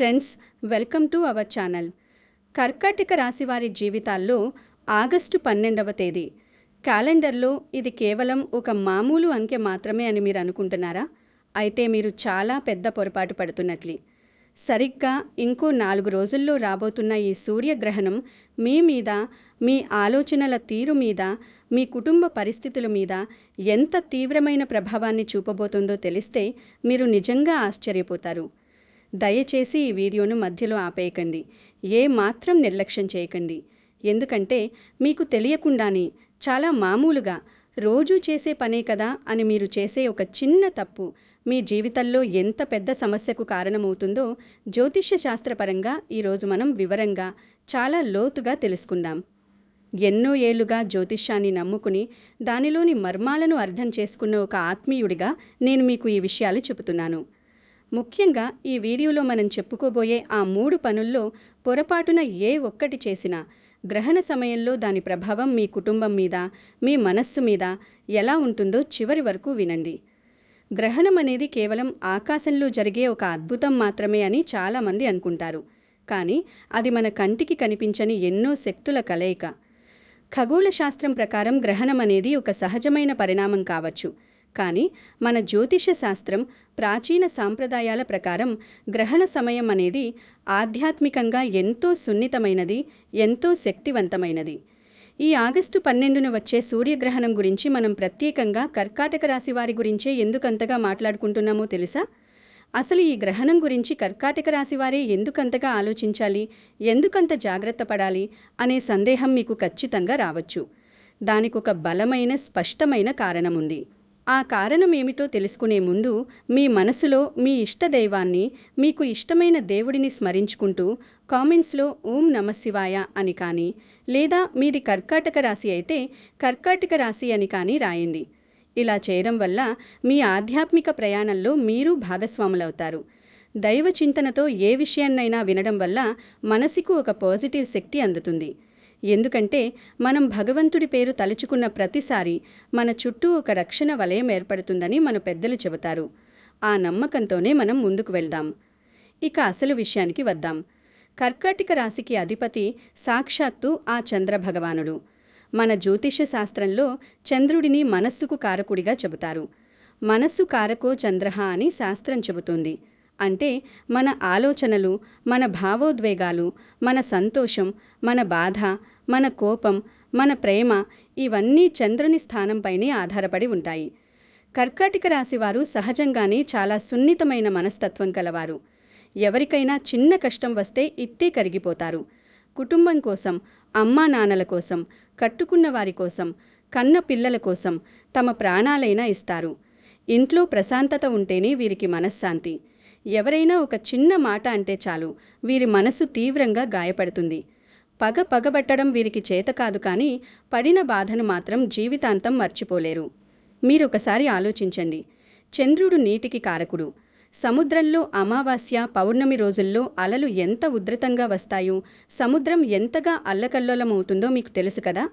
Friends, welcome to our channel. కర్కాటక రాశి వారి జీవితాల్లో ఆగస్టు 12వ తేదీ క్యాలెండర్లో ఇది కేవలం ఒక మామూలు అంకె మాత్రమే అని మీరు అనుకుంటున్నారా? అయితే మీరు చాలా పెద్ద పొరపాటు పడుతున్నట్లే. సరిగ్గా ఇంకో 4 రోజుల్లో రాబోతున్న ఈ సూర్యగ్రహణం మీ మీద, మీ ఆలోచనల తీరు మీద, మీ కుటుంబ పరిస్థితుల మీద ఎంత తీవ్రమైన ప్రభావాన్ని చూపబోతుందో తెలిస్తే మీరు నిజంగా ఆశ్చర్యపోతారు. దయచేసి ఈ వీడియోను మధ్యలో ఆపేయకండి. ఏ మాత్రం నిర్లక్ష్యం చేయకండి. ఎందుకంటే మీకు తెలియకుండానే చాలా మామూలుగా రోజూ చేసే పనే కదా అని మీరు చేసే ఒక చిన్న తప్పు మీ జీవితంలో ఎంత పెద్ద సమస్యకు కారణమవుతుందో జ్యోతిష్య శాస్త్రపరంగా ఈరోజు మనం వివరంగా చాలా లోతుగా తెలుసుకుందాం. ఎన్నో ఏళ్లుగా జ్యోతిష్యాన్ని నమ్ముకుని దానిలోని మర్మాలను అర్థం చేసుకున్న ఒక ఆత్మీయుడిగా నేను మీకు ఈ విషయాలు చెబుతున్నాను. ముఖ్యంగా ఈ వీడియోలో మనం చెప్పుకోబోయే ఆ 3 పనుల్లో పొరపాటున ఏ ఒక్కటి చేసినా గ్రహణ సమయంలో దాని ప్రభావం మీ కుటుంబం మీద, మీ మనస్సు మీద ఎలా ఉంటుందో చివరి వరకు వినండి. గ్రహణం అనేది కేవలం ఆకాశంలో జరిగే ఒక అద్భుతం మాత్రమే అని చాలామంది అనుకుంటారు. కానీ అది మన కంటికి కనిపించని ఎన్నో శక్తుల కలయిక. ఖగోళ శాస్త్రం ప్రకారం గ్రహణం అనేది ఒక సహజమైన పరిణామం కావచ్చు. కానీ మన జ్యోతిష శాస్త్రం, ప్రాచీన సాంప్రదాయాల ప్రకారం గ్రహణ సమయం అనేది ఆధ్యాత్మికంగా ఎంతో సున్నితమైనది, ఎంతో శక్తివంతమైనది. ఈ ఆగస్టు 12న వచ్చే సూర్యగ్రహణం గురించి మనం ప్రత్యేకంగా కర్కాటక రాశి వారి గురించే ఎందుకంతగా మాట్లాడుకుంటున్నామో తెలుసా? అసలు ఈ గ్రహణం గురించి కర్కాటక రాశి వారే ఎందుకంతగా ఆలోచించాలి, ఎందుకంత జాగ్రత్త పడాలి అనే సందేహం మీకు ఖచ్చితంగా రావచ్చు. దానికొక బలమైన, స్పష్టమైన కారణం ఉంది. ఆ కారణం ఏమిటో తెలుసుకునే ముందు మీ మనసులో మీ ఇష్టదైవాన్ని, మీకు ఇష్టమైన దేవుడిని స్మరించుకుంటూ కామెంట్స్లో ఓం నమఃశివాయ అని కానీ, లేదా మీది కర్కాటక రాశి అయితే కర్కాటక రాశి అని కానీ రాయండి. ఇలా చేయడం వల్ల మీ ఆధ్యాత్మిక ప్రయాణంలో మీరు భాగస్వాములవుతారు. దైవ చింతనతో ఏ విషయాన్నైనా వినడం వల్ల మనసుకు ఒక పాజిటివ్ శక్తి అందుతుంది. ఎందుకంటే మనం భగవంతుడి పేరు తలుచుకున్న ప్రతిసారి మన చుట్టూ ఒక రక్షణ వలయం ఏర్పడుతుందని మన పెద్దలు చెబుతారు. ఆ నమ్మకంతోనే మనం ముందుకు వెళ్దాం. ఇక అసలు విషయానికి వద్దాం. కర్కాటక రాశికి అధిపతి సాక్షాత్తు ఆ చంద్రభగవానుడు. మన జ్యోతిష శాస్త్రంలో చంద్రుడిని మనస్సుకు కారకుడిగా చెబుతారు. మనస్సు కారకో చంద్రః అని శాస్త్రం చెబుతుంది. అంటే మన ఆలోచనలు, మన భావోద్వేగాలు, మన సంతోషం, మన బాధ, మన కోపం, మన ప్రేమ ఇవన్నీ చంద్రుని స్థానంపైనే ఆధారపడి ఉంటాయి. కర్కాటక రాశివారు సహజంగానే చాలా సున్నితమైన మనస్తత్వం కలవారు. ఎవరికైనా చిన్న కష్టం వస్తే ఇట్టే కరిగిపోతారు. కుటుంబం కోసం, అమ్మా నాన్నల కోసం, కట్టుకున్న వారి కోసం, కన్న పిల్లల కోసం తమ ప్రాణాలైనా ఇస్తారు. ఇంట్లో ప్రశాంతత ఉంటేనే వీరికి మనశ్శాంతి. ఎవరైనా ఒక చిన్న మాట అంటే చాలు వీరి మనసు తీవ్రంగా గాయపడుతుంది. పగబట్టడం వీరికి చేత కాదు, కానీ పడిన బాధను మాత్రం జీవితాంతం మర్చిపోలేరు. మీరొకసారి ఆలోచించండి. చంద్రుడు నీటికి కారకుడు. సముద్రంలో అమావాస్య, పౌర్ణమి రోజుల్లో అలలు ఎంత ఉధృతంగా వస్తాయో, సముద్రం ఎంతగా అల్లకల్లోలమవుతుందో మీకు తెలుసు కదా.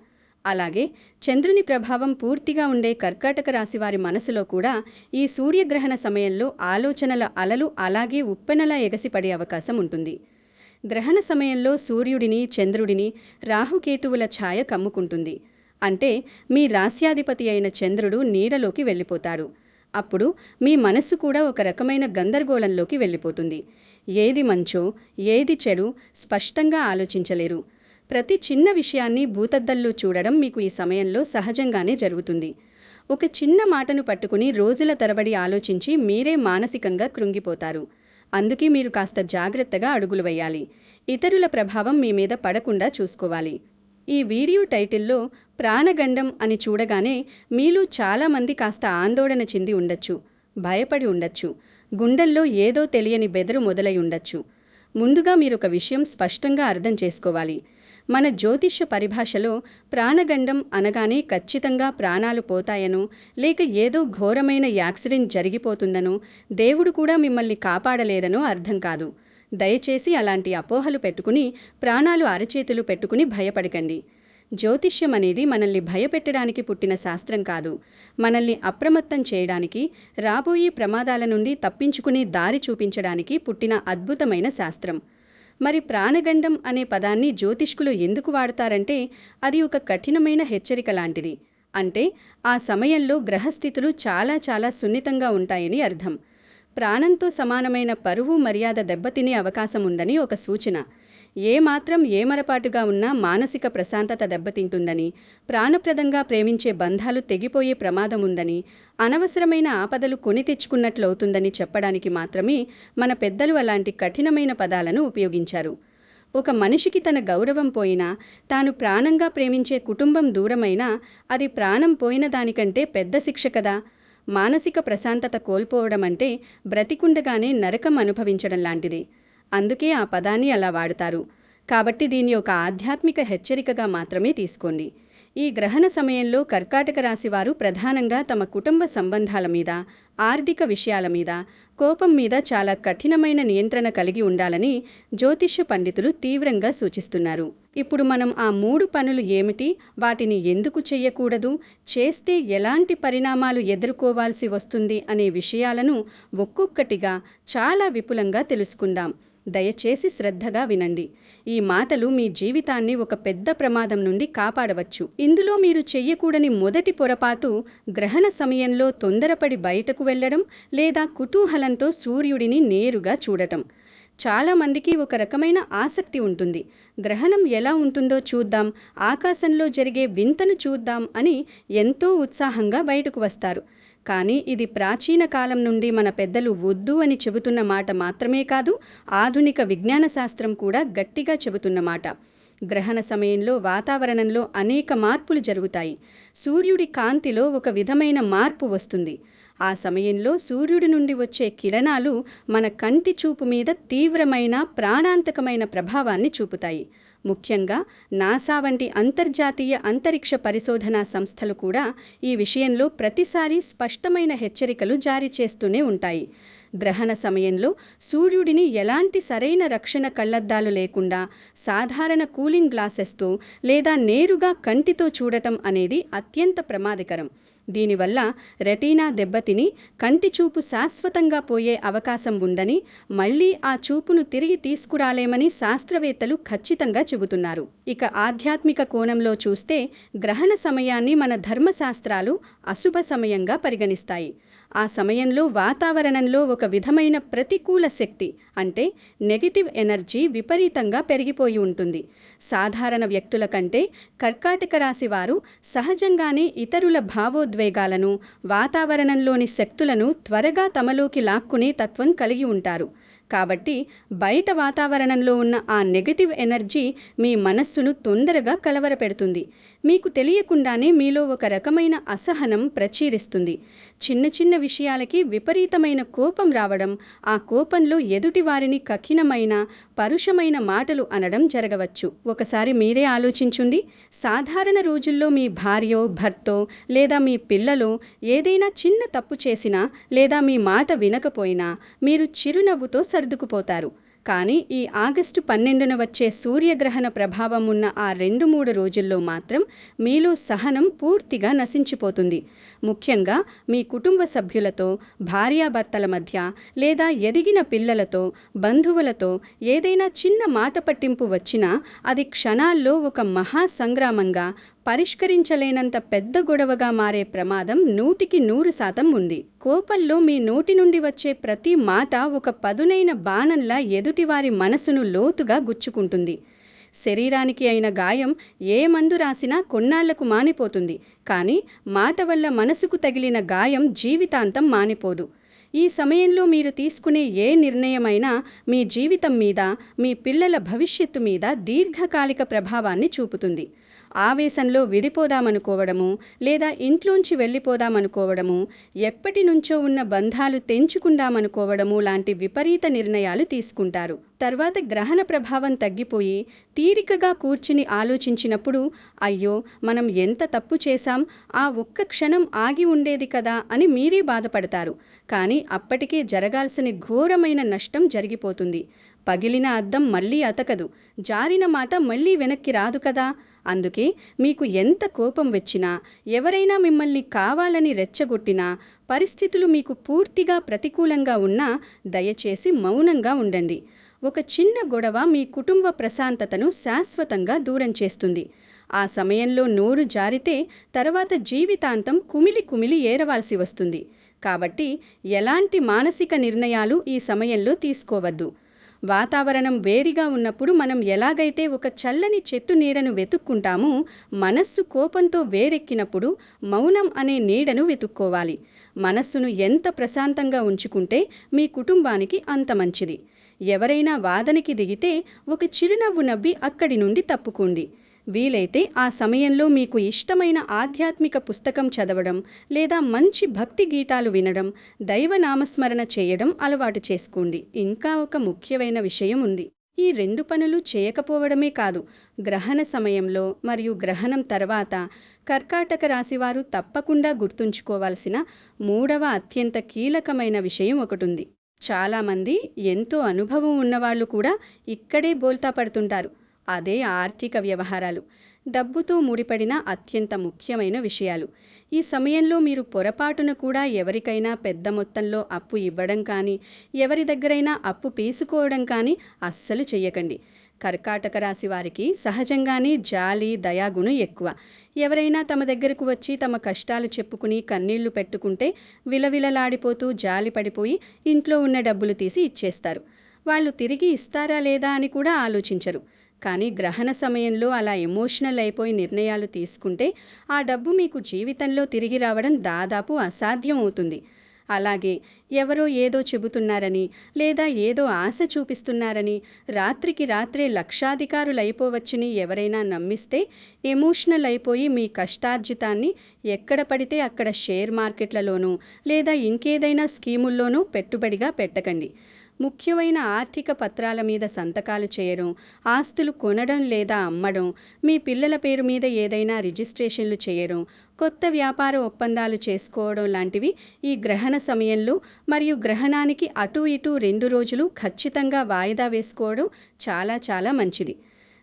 అలాగే చంద్రుని ప్రభావం పూర్తిగా ఉండే కర్కాటక రాశివారి మనసులో కూడా ఈ సూర్యగ్రహణ సమయంలో ఆలోచనల అలలు అలాగే ఉప్పెనలా ఎగసిపడే అవకాశం ఉంటుంది. గ్రహణ సమయంలో సూర్యుడిని, చంద్రుడిని రాహుకేతువుల ఛాయ కమ్ముకుంటుంది. అంటే మీ రాశ్యాధిపతి అయిన చంద్రుడు నీడలోకి వెళ్ళిపోతాడు. అప్పుడు మీ మనస్సు కూడా ఒక రకమైన గందరగోళంలోకి వెళ్ళిపోతుంది. ఏది మంచో, ఏది చెడు స్పష్టంగా ఆలోచించలేరు. ప్రతి చిన్న విషయాన్ని భూతద్దల్లో చూడడం మీకు ఈ సమయంలో సహజంగానే జరుగుతుంది. ఒక చిన్న మాటను పట్టుకుని రోజుల తరబడి ఆలోచించి మీరే మానసికంగా కృంగిపోతారు. అందుకే మీరు కాస్త జాగ్రత్తగా అడుగులు వేయాలి. ఇతరుల ప్రభావం మీ మీద పడకుండా చూసుకోవాలి. ఈ వీడియో టైటిల్లో ప్రాణగండం అని చూడగానే మీలో చాలామంది కాస్త ఆందోళన చెంది ఉండొచ్చు, భయపడి ఉండొచ్చు, గుండెల్లో ఏదో తెలియని బెదరు మొదలై ఉండొచ్చు. ముందుగా మీరొక విషయం స్పష్టంగా అర్థం చేసుకోవాలి. మన జ్యోతిష్య పరిభాషలో ప్రాణగండం అనగానే ఖచ్చితంగా ప్రాణాలు పోతాయనో, లేక ఏదో ఘోరమైన యాక్సిడెంట్ జరిగిపోతుందనో, దేవుడు కూడా మిమ్మల్ని కాపాడలేదనో అర్థం కాదు. దయచేసి అలాంటి అపోహలు పెట్టుకుని ప్రాణాలు అరచేతులు పెట్టుకుని భయపడకండి. జ్యోతిష్యం అనేది మనల్ని భయపెట్టడానికి పుట్టిన శాస్త్రం కాదు, మనల్ని అప్రమత్తం చేయడానికి, రాబోయే ప్రమాదాల నుండి తప్పించుకునే దారి చూపించడానికి పుట్టిన అద్భుతమైన శాస్త్రం. మరి ప్రాణగండం అనే పదాన్ని జ్యోతిష్కులు ఎందుకు వాడతారంటే అది ఒక కఠినమైన హెచ్చరిక లాంటిది. అంటే ఆ సమయంలో గ్రహస్థితులు చాలా చాలా సున్నితంగా ఉంటాయని అర్థం. ప్రాణంతో సమానమైన పరువు మర్యాద దెబ్బతినే అవకాశం ఉందని ఒక సూచన. ఏమాత్రం ఏమరపాటుగా ఉన్నా మానసిక ప్రశాంతత దెబ్బతింటుందని, ప్రాణప్రదంగా ప్రేమించే బంధాలు తెగిపోయే ప్రమాదం ఉందని, అనవసరమైన ఆపదలు కొని తెచ్చుకున్నట్లవుతుందని చెప్పడానికి మాత్రమే మన పెద్దలు అలాంటి కఠినమైన పదాలను ఉపయోగించారు. ఒక మనిషికి తన గౌరవం పోయినా, తాను ప్రాణంగా ప్రేమించే కుటుంబం దూరమైనా అది ప్రాణం పోయిన దానికంటే పెద్ద శిక్ష కదా. మానసిక ప్రశాంతత కోల్పోవడం అంటే బ్రతికుండగానే నరకం అనుభవించడం లాంటిది. అందుకే ఆ పదాన్ని అలా వాడతారు. కాబట్టి దీన్ని ఒక ఆధ్యాత్మిక హెచ్చరికగా మాత్రమే తీసుకోండి. ఈ గ్రహణ సమయంలో కర్కాటక రాశివారు ప్రధానంగా తమ కుటుంబ సంబంధాల మీద, ఆర్థిక విషయాల మీద, కోపం మీద చాలా కఠినమైన నియంత్రణ కలిగి ఉండాలని జ్యోతిష్య పండితులు తీవ్రంగా సూచిస్తున్నారు. ఇప్పుడు మనం ఆ 3 పనులు ఏమిటి, వాటిని ఎందుకు చెయ్యకూడదు, చేస్తే ఎలాంటి పరిణామాలు ఎదుర్కోవాల్సి వస్తుంది అనే విషయాలను ఒక్కొక్కటిగా చాలా విపులంగా తెలుసుకుందాం. దయచేసి శ్రద్ధగా వినండి. ఈ మాటలు మీ జీవితాన్ని ఒక పెద్ద ప్రమాదం నుండి కాపాడవచ్చు. ఇందులో మీరు చెయ్యకూడని మొదటి పొరపాటు గ్రహణ సమయంలో తొందరపడి బయటకు వెళ్లడం లేదా కుతూహలంతో సూర్యుడిని నేరుగా చూడటం. చాలామందికి ఒక రకమైన ఆసక్తి ఉంటుంది. గ్రహణం ఎలా ఉంటుందో చూద్దాం, ఆకాశంలో జరిగే వింతను చూద్దాం అని ఎంతో ఉత్సాహంగా బయటకు వస్తారు. కానీ ఇది ప్రాచీన కాలం నుండి మన పెద్దలు వద్దు అని చెబుతున్న మాట మాత్రమే కాదు, ఆధునిక విజ్ఞాన శాస్త్రం కూడా గట్టిగా చెబుతున్న మాట. గ్రహణ సమయంలో వాతావరణంలో అనేక మార్పులు జరుగుతాయి. సూర్యుడి కాంతిలో ఒక విధమైన మార్పు వస్తుంది. ఆ సమయంలో సూర్యుడి నుండి వచ్చే కిరణాలు మన కంటి చూపు మీద తీవ్రమైన ప్రాణాంతకమైన ప్రభావాన్ని చూపుతాయి. ముఖ్యంగా నాసా వంటి అంతర్జాతీయ అంతరిక్ష పరిశోధనా సంస్థలు కూడా ఈ విషయంలో ప్రతిసారి స్పష్టమైన హెచ్చరికలు జారీ చేస్తూనే ఉంటాయి. గ్రహణ సమయంలో సూర్యుడిని ఎలాంటి సరైన రక్షణ కళ్లద్దాలు లేకుండా సాధారణ కూలింగ్ గ్లాసెస్తో లేదా నేరుగా కంటితో చూడటం అనేది అత్యంత ప్రమాదకరం. దీనివల్ల రెటీనా దెబ్బతిని కంటి చూపు శాశ్వతంగా పోయే అవకాశం ఉందని, మళ్లీ ఆ చూపును తిరిగి తీసుకురాలేమని శాస్త్రవేత్తలు ఖచ్చితంగా చెబుతున్నారు. ఇక ఆధ్యాత్మిక కోణంలో చూస్తే గ్రహణ సమయాన్ని మన ధర్మశాస్త్రాలు అశుభ సమయంగా పరిగణిస్తాయి. ఆ సమయంలో వాతావరణంలో ఒక విధమైన ప్రతికూల శక్తి అంటే నెగటివ్ ఎనర్జీ విపరీతంగా పెరిగిపోయి ఉంటుంది. సాధారణ వ్యక్తుల కంటే కర్కాటక రాశి వారు సహజంగానే ఇతరుల భావోద్వేగాలను, వాతావరణంలోని శక్తులను త్వరగా తమలోకి లాక్కునే తత్వం కలిగి ఉంటారు. కాబట్టి బయట వాతావరణంలో ఉన్న ఆ నెగటివ్ ఎనర్జీ మీ మనస్సును తొందరగా కలవరపెడుతుంది. మీకు తెలియకుండానే మీలో ఒక రకమైన అసహనం ప్రచీరిస్తుంది. చిన్న చిన్న విషయాలకి విపరీతమైన కోపం రావడం, ఆ కోపంలో ఎదుటి వారిని కఠినమైన, పరుషమైన మాటలు అనడం జరగవచ్చు. ఒకసారి మీరే ఆలోచించుండి. సాధారణ రోజుల్లో మీ భార్యో, భర్తో లేదా మీ పిల్లలో ఏదైనా చిన్న తప్పు చేసినా లేదా మీ మాట వినకపోయినా మీరు చిరునవ్వుతో సర్దుకుపోతారు. కానీ ఈ ఆగస్టు 12న వచ్చే సూర్యగ్రహణ ప్రభావం ఉన్న ఆ 2-3 రోజుల్లో మాత్రం మీలో సహనం పూర్తిగా నశించిపోతుంది. ముఖ్యంగా మీ కుటుంబ సభ్యులతో, భార్యాభర్తల మధ్య లేదా ఎదిగిన పిల్లలతో, బంధువులతో ఏదైనా చిన్న మాట పట్టింపు వచ్చినా అది క్షణాల్లో ఒక మహా సంగ్రామంగా, పరిష్కరించలేనంత పెద్ద గొడవగా మారే ప్రమాదం 100% ఉంది. కోపంలో మీ నోటి నుండి వచ్చే ప్రతి మాట ఒక పదునైన బాణంలా ఎదుటివారి మనసును లోతుగా గుచ్చుకుంటుంది. శరీరానికి అయిన గాయం ఏ మందు రాసినా కొన్నాళ్లకు మానిపోతుంది. కానీ మాట వల్ల మనసుకు తగిలిన గాయం జీవితాంతం మానిపోదు. ఈ సమయంలో మీరు తీసుకునే ఏ నిర్ణయమైనా మీ జీవితం మీద, మీ పిల్లల భవిష్యత్తు మీద దీర్ఘకాలిక ప్రభావాన్ని చూపుతుంది. ఆవేశంలో విడిపోదామనుకోవడము లేదా ఇంట్లోంచి వెళ్ళిపోదామనుకోవడము, ఎప్పటి నుంచో ఉన్న బంధాలు తెంచుకుందామనుకోవడము లాంటి విపరీత నిర్ణయాలు తీసుకుంటారు. తర్వాత గ్రహణ ప్రభావం తగ్గిపోయి తీరికగా కూర్చుని ఆలోచించినప్పుడు అయ్యో మనం ఎంత తప్పు చేశాం, ఆ ఒక్క క్షణం ఆగి ఉండేది కదా అని మీరే బాధపడతారు. కానీ అప్పటికే జరగాల్సిన ఘోరమైన నష్టం జరిగిపోతుంది. పగిలిన అద్దం మళ్ళీ అతకదు, జారిన మాట మళ్ళీ వెనక్కి రాదు కదా. అందుకే మీకు ఎంత కోపం వచ్చినా, ఎవరైనా మిమ్మల్ని కావాలని రెచ్చగొట్టినా, పరిస్థితులు మీకు పూర్తిగా ప్రతికూలంగా ఉన్నా దయచేసి మౌనంగా ఉండండి. ఒక చిన్న గొడవ మీ కుటుంబ ప్రశాంతతను శాశ్వతంగా దూరం చేస్తుంది. ఆ సమయంలో నోరు జారితే తర్వాత జీవితాంతం కుమిలి కుమిలి ఏరవాల్సి వస్తుంది. కాబట్టి ఎలాంటి మానసిక నిర్ణయాలు ఈ సమయంలో తీసుకోవద్దు. వాతావరణం వేడిగా ఉన్నప్పుడు మనం ఎలాగైతే ఒక చల్లని చెట్టు నీడను వెతుక్కుంటామో, మనస్సు కోపంతో వేరెక్కినప్పుడు మౌనం అనే నీడను వెతుక్కోవాలి. మనస్సును ఎంత ప్రశాంతంగా ఉంచుకుంటే మీ కుటుంబానికి అంత మంచిది. ఎవరైనా వాదనకి దిగితే ఒక చిరునవ్వు నవ్వి అక్కడి నుండి తప్పుకోండి. వీలైతే ఆ సమయంలో మీకు ఇష్టమైన ఆధ్యాత్మిక పుస్తకం చదవడం లేదా మంచి భక్తి గీతాలు వినడం, దైవనామస్మరణ చేయడం అలవాటు చేసుకోండి. ఇంకా ఒక ముఖ్యమైన విషయం ఉంది. ఈ 2 పనులు చేయకపోవడమే కాదు, గ్రహణ సమయంలో మరియు గ్రహణం తర్వాత కర్కాటక రాశివారు తప్పకుండా గుర్తుంచుకోవాల్సిన 3వ అత్యంత కీలకమైన విషయం ఒకటుంది. చాలామంది ఎంతో అనుభవం ఉన్నవాళ్లు కూడా ఇక్కడే బోల్తా పడుతుంటారు. అదే ఆర్థిక వ్యవహారాలు, డబ్బుతో ముడిపడిన అత్యంత ముఖ్యమైన విషయాలు. ఈ సమయంలో మీరు పొరపాటున కూడా ఎవరికైనా పెద్ద మొత్తంలో అప్పు ఇవ్వడం కానీ, ఎవరి దగ్గరైనా అప్పు తీసుకోవడం కానీ అస్సలు చెయ్యకండి. కర్కాటక రాశి వారికి సహజంగానే జాలి, దయాగుణం ఎక్కువ. ఎవరైనా తమ దగ్గరకు వచ్చి తమ కష్టాలు చెప్పుకుని కన్నీళ్లు పెట్టుకుంటే విలవిలలాడిపోతూ జాలి పడిపోయి ఇంట్లో ఉన్న డబ్బులు తీసి ఇచ్చేస్తారు. వాళ్ళు తిరిగి ఇస్తారా లేదా అని కూడా ఆలోచించరు. కానీ గ్రహణ సమయంలో అలా ఎమోషనల్ అయిపోయి నిర్ణయాలు తీసుకుంటే ఆ డబ్బు మీకు జీవితంలో తిరిగి రావడం దాదాపు అసాధ్యం అవుతుంది. అలాగే ఎవరో ఏదో చెబుతున్నారని లేదా ఏదో ఆశ చూపిస్తున్నారని రాత్రికి రాత్రే లక్షాధికారులైపోవచ్చని ఎవరైనా నమ్మిస్తే ఎమోషనల్ అయిపోయి మీ కష్టార్జితాన్ని ఎక్కడ పడితే అక్కడ షేర్ మార్కెట్లలోనూ లేదా ఇంకేదైనా స్కీముల్లోనూ పెట్టుబడిగా పెట్టకండి. ముఖ్యమైన ఆర్థిక పత్రాల మీద సంతకాలు చేయడం, ఆస్తులు కొనడం లేదా అమ్మడం, మీ పిల్లల పేరు మీద ఏదైనా రిజిస్ట్రేషన్లు చేయడం, కొత్త వ్యాపార ఒప్పందాలు చేసుకోవడం లాంటివి ఈ గ్రహణ సమయంలో మరియు గ్రహణానికి అటు ఇటు 2 రోజులు ఖచ్చితంగా వాయిదా వేసుకోవడం చాలా చాలా మంచిది.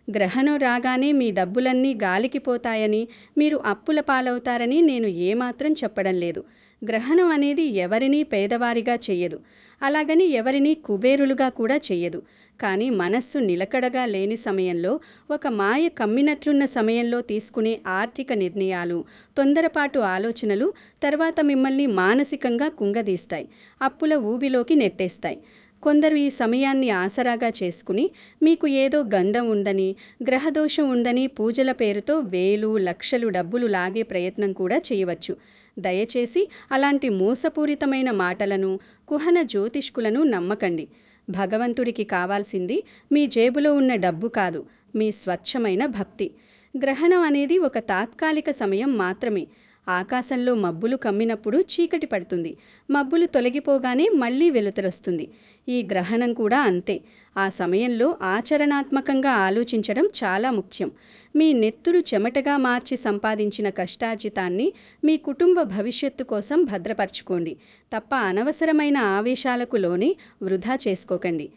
గ్రహణం రాగానే మీ డబ్బులన్నీ గాలికి పోతాయని, మీరు అప్పుల పాలవుతారని నేను ఏమాత్రం చెప్పడం లేదు. గ్రహణం అనేది ఎవరినీ పేదవారిగా చెయ్యదు, అలాగని ఎవరినీ కుబేరులుగా కూడా చెయ్యదు. కానీ మనస్సు నిలకడగా లేని సమయంలో, ఒక మాయ కమ్మినట్లున్న సమయంలో తీసుకునే ఆర్థిక నిర్ణయాలు, తొందరపాటు ఆలోచనలు తర్వాత మిమ్మల్ని మానసికంగా కుంగదీస్తాయి, అప్పుల ఊబిలోకి నెట్టేస్తాయి. కొందరు ఈ సమయాన్ని ఆసరాగా చేసుకుని మీకు ఏదో గండం ఉందని, గ్రహదోషం ఉందని పూజల పేరుతో వేలు లక్షలు డబ్బులు లాగే ప్రయత్నం కూడా చేయవచ్చు. దయచేసి అలాంటి మోసపూరితమైన మాటలను, కుహన జ్యోతిష్కులను నమ్మకండి. భగవంతుడికి కావాల్సింది మీ జేబులో ఉన్న డబ్బు కాదు, మీ స్వచ్ఛమైన భక్తి. గ్రహణం అనేది ఒక తాత్కాలిక సమయం మాత్రమే. ఆకాశంలో మబ్బులు కమ్మినప్పుడు చీకటి పడుతుంది, మబ్బులు తొలగిపోగానే మళ్ళీ వెలుతురొస్తుంది. ఈ గ్రహణం కూడా అంతే. ఆ సమయంలో ఆచరణాత్మకంగా ఆలోచించడం చాలా ముఖ్యం. మీ నెత్తురు చెమటగా మార్చి సంపాదించిన కష్టార్జితాన్ని మీ కుటుంబ భవిష్యత్తు కోసం భద్రపరచుకోండి తప్ప అనవసరమైన ఆవేశాలకు లోని వృధా చేసుకోకండి.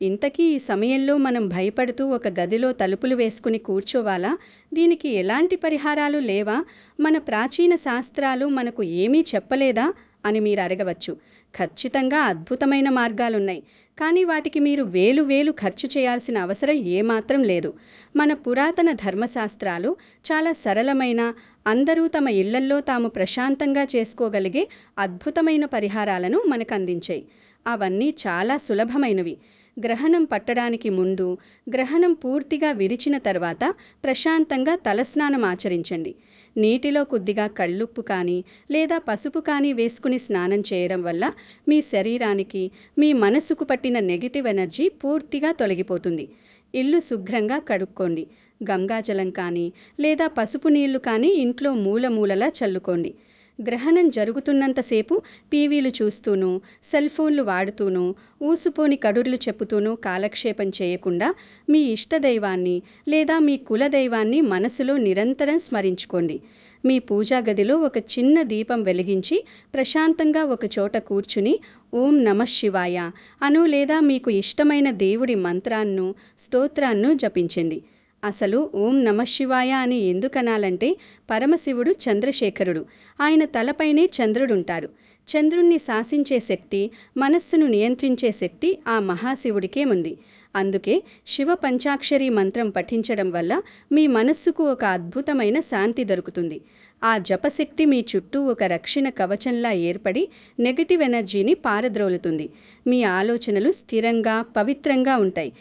ఇంతకీ ఈ సమయంలో మనం భయపడుతూ ఒక గదిలో తలుపులు వేసుకుని కూర్చోవాలా? దీనికి ఎలాంటి పరిహారాలు లేవా? మన ప్రాచీన శాస్త్రాలు మనకు ఏమీ చెప్పలేదా అని మీరు అడగవచ్చు. ఖచ్చితంగా అద్భుతమైన మార్గాలున్నాయి, కానీ వాటికి మీరు వేలు ఖర్చు చేయాల్సిన అవసరం ఏమాత్రం లేదు. మన పురాతన ధర్మశాస్త్రాలు చాలా సరళమైన, అందరూ తమ ఇళ్లల్లో తాము ప్రశాంతంగా చేసుకోగలిగే అద్భుతమైన పరిహారాలను మనకు అందించాయి. అవన్నీ చాలా సులభమైనవి. గ్రహణం పట్టడానికి ముందు, గ్రహణం పూర్తిగా విడిచిన తర్వాత ప్రశాంతంగా తలస్నానం ఆచరించండి. నీటిలో కొద్దిగా కళ్ళుప్పు కానీ లేదా పసుపు కానీ వేసుకుని స్నానం చేయడం వల్ల మీ శరీరానికి, మీ మనసుకు పట్టిన నెగిటివ్ ఎనర్జీ పూర్తిగా తొలగిపోతుంది. ఇల్లు శుభ్రంగా కడుక్కోండి. గంగాజలం కానీ లేదా పసుపు నీళ్లు కానీ ఇంట్లో మూలలా చల్లుకోండి. గ్రహణం జరుగుతున్నంతసేపు టీవీలు చూస్తూనూ, సెల్ ఫోన్లు వాడుతూనూ, ఊసుపోని కడుర్లు చెప్పుతూనూ కాలక్షేపం చేయకుండా మీ ఇష్టదైవాన్ని లేదా మీ కులదైవాన్ని మనసులో నిరంతరం స్మరించుకోండి. మీ పూజా గదిలో ఒక చిన్న దీపం వెలిగించి ప్రశాంతంగా ఒక చోట కూర్చుని ఓం నమః శివాయ అను లేదా మీకు ఇష్టమైన దేవుడి మంత్రాన్నో స్తోత్రాన్నో జపించండి. అసలు ఓం నమఃశివాయ అని ఎందుకనాలంటే పరమశివుడు చంద్రశేఖరుడు. ఆయన తలపైనే చంద్రుడుంటారు. చంద్రుణ్ణి శాసించే శక్తి, మనస్సును నియంత్రించే శక్తి ఆ మహాశివుడికే ఉంది. అందుకే శివ పంచాక్షరి మంత్రం పఠించడం వల్ల మీ మనస్సుకు ఒక అద్భుతమైన శాంతి దొరుకుతుంది. ఆ జపశక్తి మీ చుట్టూ ఒక రక్షణ కవచంలా ఏర్పడి నెగటివ్ ఎనర్జీని పారద్రోలుతుంది. మీ ఆలోచనలు స్థిరంగా, పవిత్రంగా ఉంటాయి.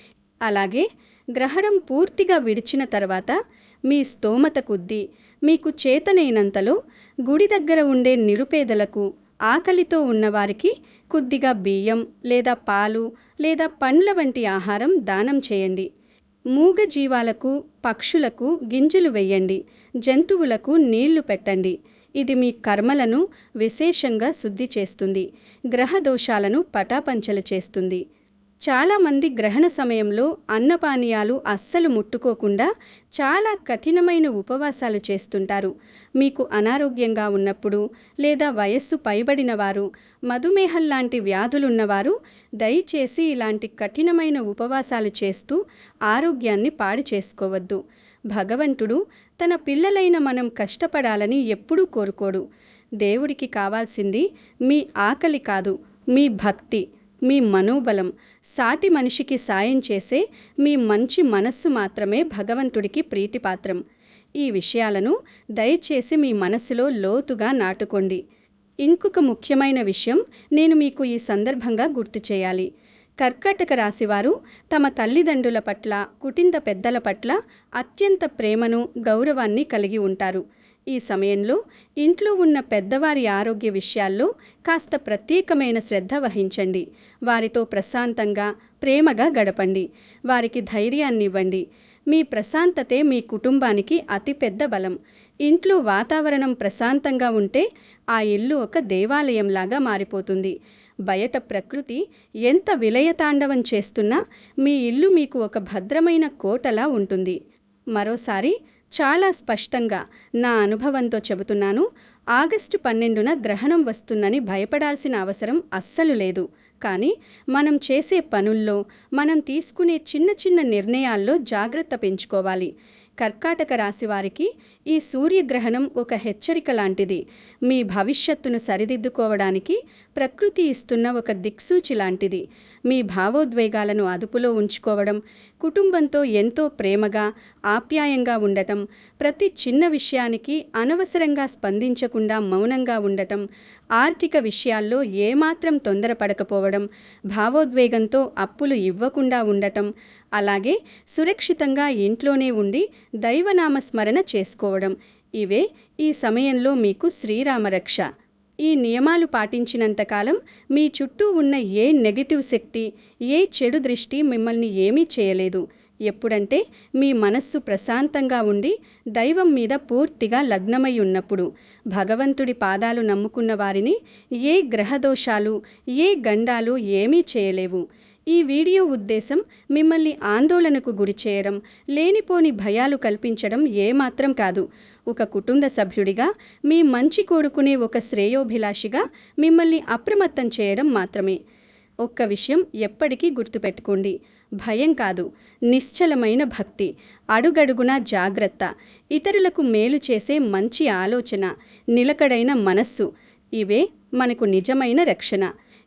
అలాగే గ్రహణం పూర్తిగా విడిచిన తర్వాత మీ స్తోమత కొద్దీ మీకు చేతనైనంతలో గుడి దగ్గర ఉండే నిరుపేదలకు, ఆకలితో ఉన్నవారికి కొద్దిగా బియ్యం లేదా పాలు లేదా పండ్ల వంటి ఆహారం దానం చేయండి. మూగ జీవాలకు, పక్షులకు గింజలు వెయ్యండి. జంతువులకు నీళ్లు పెట్టండి. ఇది మీ కర్మలను విశేషంగా శుద్ధి చేస్తుంది. గ్రహ దోషాలను పటాపంచలు చేస్తుంది. చాలామంది గ్రహణ సమయంలో అన్నపానీయాలు అస్సలు ముట్టుకోకుండా చాలా కఠినమైన ఉపవాసాలు చేస్తుంటారు. మీకు అనారోగ్యంగా ఉన్నప్పుడు లేదా వయస్సు పైబడిన వారు, మధుమేహం లాంటి వ్యాధులున్నవారు దయచేసి ఇలాంటి కఠినమైన ఉపవాసాలు చేస్తూ ఆరోగ్యాన్ని పాడు చేసుకోవద్దు. భగవంతుడు తన పిల్లలైన మనం కష్టపడాలని ఎప్పుడూ కోరుకోడు. దేవుడికి కావాల్సింది మీ ఆకలి కాదు, మీ భక్తి, మీ మనోబలం. సాటి మనిషికి సాయం చేసే మీ మంచి మనస్సు మాత్రమే భగవంతుడికి ప్రీతిపాత్రం. ఈ విషయాలను దయచేసి మీ మనసులో లోతుగా నాటుకోండి. ఇంకొక ముఖ్యమైన విషయం నేను మీకు ఈ సందర్భంగా గుర్తు చేయాలి. కర్కాటక రాశివారు తమ తల్లిదండ్రుల పట్ల, కుటుంబ పెద్దల పట్ల అత్యంత ప్రేమను, గౌరవాన్ని కలిగి ఉంటారు. ఈ సమయంలో ఇంట్లో ఉన్న పెద్దవారి ఆరోగ్య విషయాల్లో కాస్త ప్రత్యేకమైన శ్రద్ధ వహించండి. వారితో ప్రశాంతంగా, ప్రేమగా గడపండి. వారికి ధైర్యాన్ని ఇవ్వండి. మీ ప్రశాంతతే మీ కుటుంబానికి అతిపెద్ద బలం. ఇంట్లో వాతావరణం ప్రశాంతంగా ఉంటే ఆ ఇల్లు ఒక దేవాలయంలాగా మారిపోతుంది. బయట ప్రకృతి ఎంత విలయతాండవం చేస్తున్నా మీ ఇల్లు మీకు ఒక భద్రమైన కోటలా ఉంటుంది. మరోసారి చాలా స్పష్టంగా నా అనుభవంతో చెబుతున్నాను. ఆగస్టు 12న గ్రహణం వస్తుందని భయపడాల్సిన అవసరం అస్సలు లేదు. కానీ మనం చేసే పనుల్లో, మనం తీసుకునే చిన్న చిన్న నిర్ణయాల్లో జాగ్రత్త పెంచుకోవాలి. కర్కాటక రాశి వారికి ఈ సూర్యగ్రహణం ఒక హెచ్చరిక లాంటిది. మీ భవిష్యత్తును సరిదిద్దుకోవడానికి ప్రకృతి ఇస్తున్న ఒక దిక్సూచి లాంటిది. మీ భావోద్వేగాలను అదుపులో ఉంచుకోవడం, కుటుంబంతో ఎంతో ప్రేమగా, ఆప్యాయంగా ఉండటం, ప్రతి చిన్న విషయానికి అనవసరంగా స్పందించకుండా మౌనంగా ఉండటం, ఆర్థిక విషయాల్లో ఏమాత్రం తొందరపడకపోవడం, భావోద్వేగంతో అప్పులు ఇవ్వకుండా ఉండటం, అలాగే సురక్షితంగా ఇంట్లోనే ఉండి దైవనామ స్మరణ చేసుకోవడం, ఇవే ఈ సమయంలో మీకు శ్రీరామరక్ష. ఈ నియమాలు పాటించినంతకాలం మీ చుట్టూ ఉన్న ఏ నెగటివ్ శక్తి, ఏ చెడు దృష్టి మిమ్మల్ని ఏమీ చేయలేదు. ఎప్పుడంటే మీ మనస్సు ప్రశాంతంగా ఉండి దైవం మీద పూర్తిగా లగ్నమై ఉన్నప్పుడు. భగవంతుడి పాదాలు నమ్ముకున్న వారిని ఏ గ్రహదోషాలు, ఏ గండాలు ఏమీ చేయలేవు. ఈ వీడియో ఉద్దేశం మిమ్మల్ని ఆందోళనకు గురిచేయడం, లేనిపోని భయాలు కల్పించడం ఏమాత్రం కాదు. ఒక కుటుంబ సభ్యుడిగా, మీ మంచి కోరుకునే ఒక శ్రేయోభిలాషిగా మిమ్మల్ని అప్రమత్తం చేయడం మాత్రమే. ఒక్క విషయం ఎప్పటికీ గుర్తుపెట్టుకోండి. భయం కాదు, నిశ్చలమైన భక్తి, అడుగడుగునా జాగ్రత్త, ఇతరులకు మేలు చేసే మంచి ఆలోచన, నిలకడైన మనస్సు, ఇవే మనకు నిజమైన రక్షణ.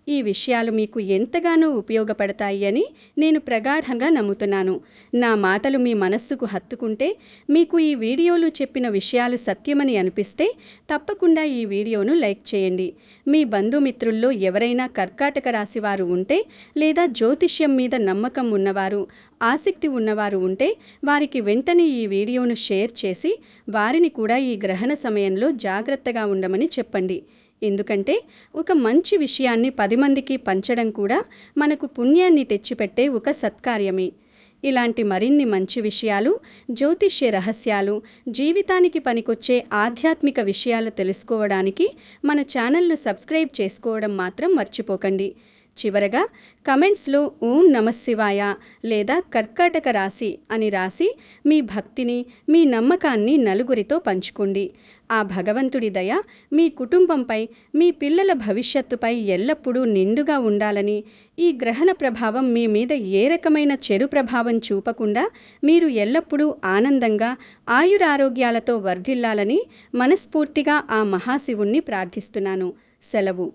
ఈ విషయాలు మీకు ఎంతగానో ఉపయోగపడతాయి అని నేను ప్రగాఢంగా నమ్ముతున్నాను. నా మాటలు మీ మనస్సుకు హత్తుకుంటే, మీకు ఈ వీడియోలో చెప్పిన విషయాలు సత్యమని అనిపిస్తే తప్పకుండా ఈ వీడియోను లైక్ చేయండి. మీ బంధుమిత్రుల్లో ఎవరైనా కర్కాటక రాశివారు ఉంటే, లేదా జ్యోతిష్యం మీద నమ్మకం ఉన్నవారు, ఆసక్తి ఉన్నవారు ఉంటే వారికి వెంటనే ఈ వీడియోను షేర్ చేసి వారిని కూడా ఈ గ్రహణ సమయంలో జాగ్రత్తగా ఉండమని చెప్పండి. ఎందుకంటే ఒక మంచి విషయాన్ని 10 మందికి పంచడం కూడా మనకు పుణ్యాన్ని తెచ్చిపెట్టే ఒక సత్కార్యమే. ఇలాంటి మరిన్ని మంచి విషయాలు, జ్యోతిష్య రహస్యాలు, జీవితానికి పనికొచ్చే ఆధ్యాత్మిక విషయాలు తెలుసుకోవడానికి మన ఛానల్ను సబ్స్క్రైబ్ చేసుకోవడం మాత్రం మర్చిపోకండి. చివరగా కమెంట్స్లో ఓం నమఃశివాయ లేదా కర్కాటక రాశి అని రాసి మీ భక్తిని, మీ నమ్మకాన్ని నలుగురితో పంచుకోండి. ఆ భగవంతుడి దయ మీ కుటుంబంపై, మీ పిల్లల భవిష్యత్తుపై ఎల్లప్పుడూ నిండుగా ఉండాలని, ఈ గ్రహణ ప్రభావం మీ మీద ఏ రకమైన చెడు ప్రభావం చూపకుండా మీరు ఎల్లప్పుడూ ఆనందంగా, ఆయురారోగ్యాలతో వర్ధిల్లాలని మనస్ఫూర్తిగా ఆ మహాశివుణ్ణి ప్రార్థిస్తున్నాను. సెలవు.